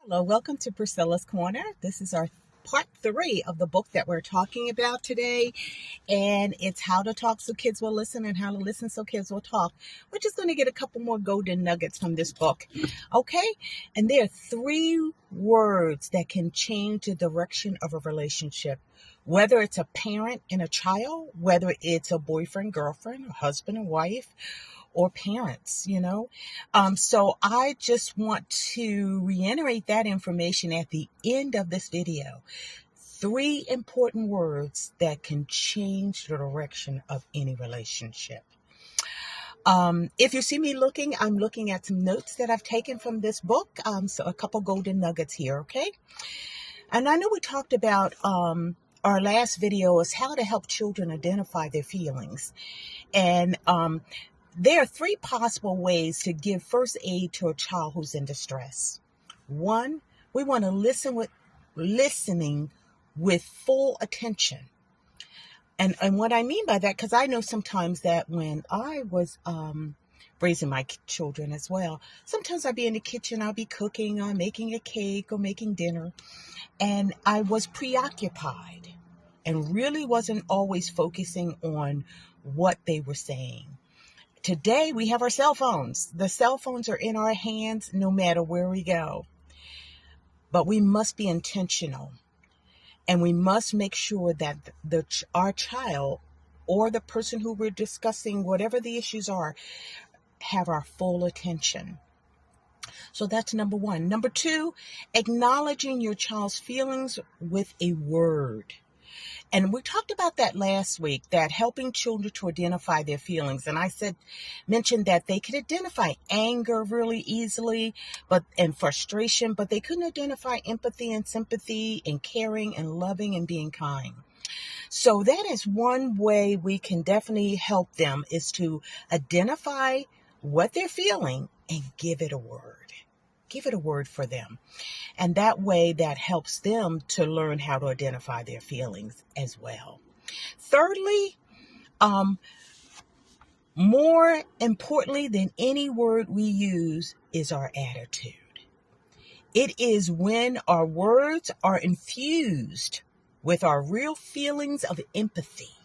Hello, welcome to Priscilla's Corner. This is our part 3 of the book that we're talking about today, and it's how to talk so kids will listen and how to listen so kids will talk. We're just going to get a couple more golden nuggets from this book, okay? And there are 3 words that can change the direction of a relationship, whether it's a parent and a child, whether it's a boyfriend, girlfriend, or husband and wife, or parents. So I just want to reiterate that information at the end of this video. 3 important words that can change the direction of any relationship. If you see me looking, I'm looking at some notes that I've taken from this book. So a couple golden nuggets here, okay? And I know we talked about our last video is how to help children identify their feelings. And there are 3 possible ways to give first aid to a child who's in distress. 1, we want to listening with full attention. And what I mean by that, because I know sometimes that when I was raising my children as well, sometimes I'd be in the kitchen, I'd be cooking or making a cake or making dinner, and I was preoccupied and really wasn't always focusing on what they were saying. Today, we have our cell phones. The cell phones are in our hands no matter where we go. But we must be intentional. And we must make sure that our child or the person who we're discussing, whatever the issues are, have our full attention. So that's number 1. Number 2, acknowledging your child's feelings with a word. And we talked about that last week, that helping children to identify their feelings. And I mentioned that they could identify anger really easily, and frustration, but they couldn't identify empathy and sympathy and caring and loving and being kind. So that is one way we can definitely help them, is to identify what they're feeling and give it a word. Give it a word for them. And that way, that helps them to learn how to identify their feelings as well. Thirdly, more importantly than any word we use is our attitude. It is when our words are infused with our real feelings of empathy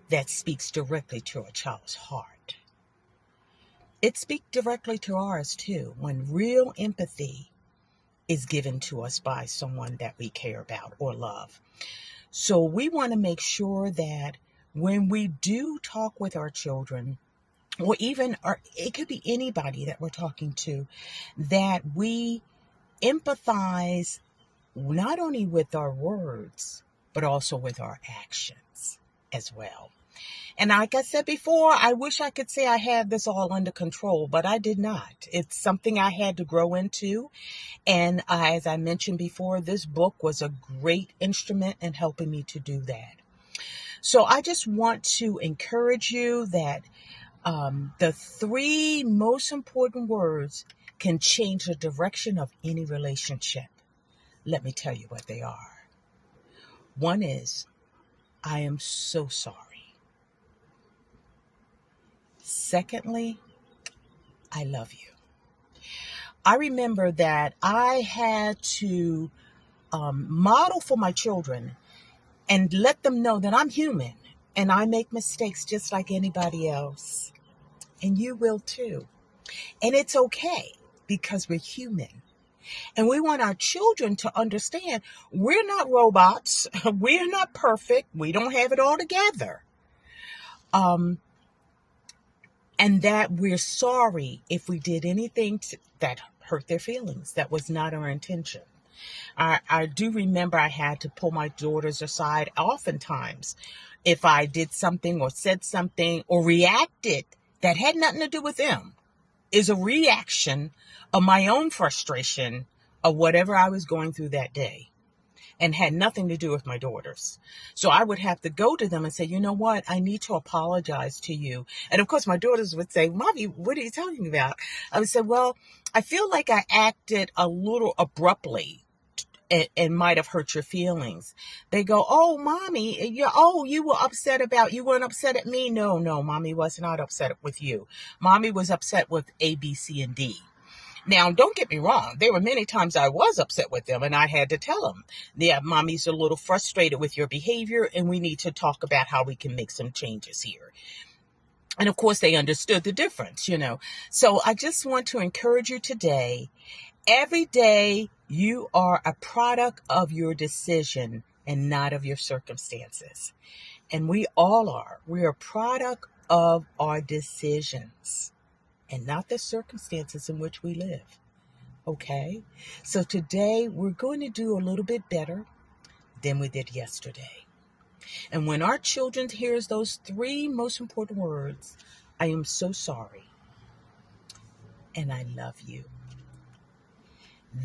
that speaks directly to a child's heart. It speaks directly to ours too, when real empathy is given to us by someone that we care about or love. So we want to make sure that when we do talk with our children, or it could be anybody that we're talking to, that we empathize not only with our words, but also with our actions as well. And like I said before, I wish I could say I had this all under control, but I did not. It's something I had to grow into. And as I mentioned before, this book was a great instrument in helping me to do that. So I just want to encourage you that the 3 most important words can change the direction of any relationship. Let me tell you what they are. 1 is, I am so sorry. Secondly, I love you. I remember that I had to model for my children and let them know that I'm human and I make mistakes just like anybody else. And you will too. And it's okay, because we're human. And we want our children to understand we're not robots. We're not perfect. We don't have it all together. And that we're sorry if we did anything that hurt their feelings. That was not our intention. I do remember I had to pull my daughters aside oftentimes if I did something or said something or reacted that had nothing to do with them. Is a reaction of my own frustration of whatever I was going through that day, and had nothing to do with my daughters. So I would have to go to them and say, you know what, I need to apologize to you. And of course, my daughters would say, Mommy, what are you talking about? I would say, well, I feel like I acted a little abruptly and might have hurt your feelings. They go, oh, Mommy, you weren't upset at me. No, Mommy was not upset with you. Mommy was upset with A, B, C, and D. Now, don't get me wrong. There were many times I was upset with them and I had to tell them, yeah, mommy's a little frustrated with your behavior and we need to talk about how we can make some changes here. And of course, they understood the difference. So I just want to encourage you today. Every day you are a product of your decision and not of your circumstances. And we all are. We are a product of our decisions and not the circumstances in which we live. Okay? So today we're going to do a little bit better than we did yesterday. And when our children hears those 3 most important words, I am so sorry and I love you,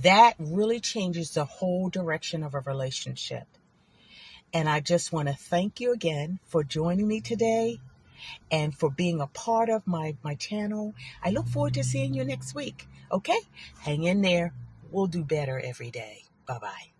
that really changes the whole direction of a relationship. And I just want to thank you again for joining me today and for being a part of my channel. I look forward to seeing you next week. Okay? Hang in there. We'll do better every day. Bye-bye.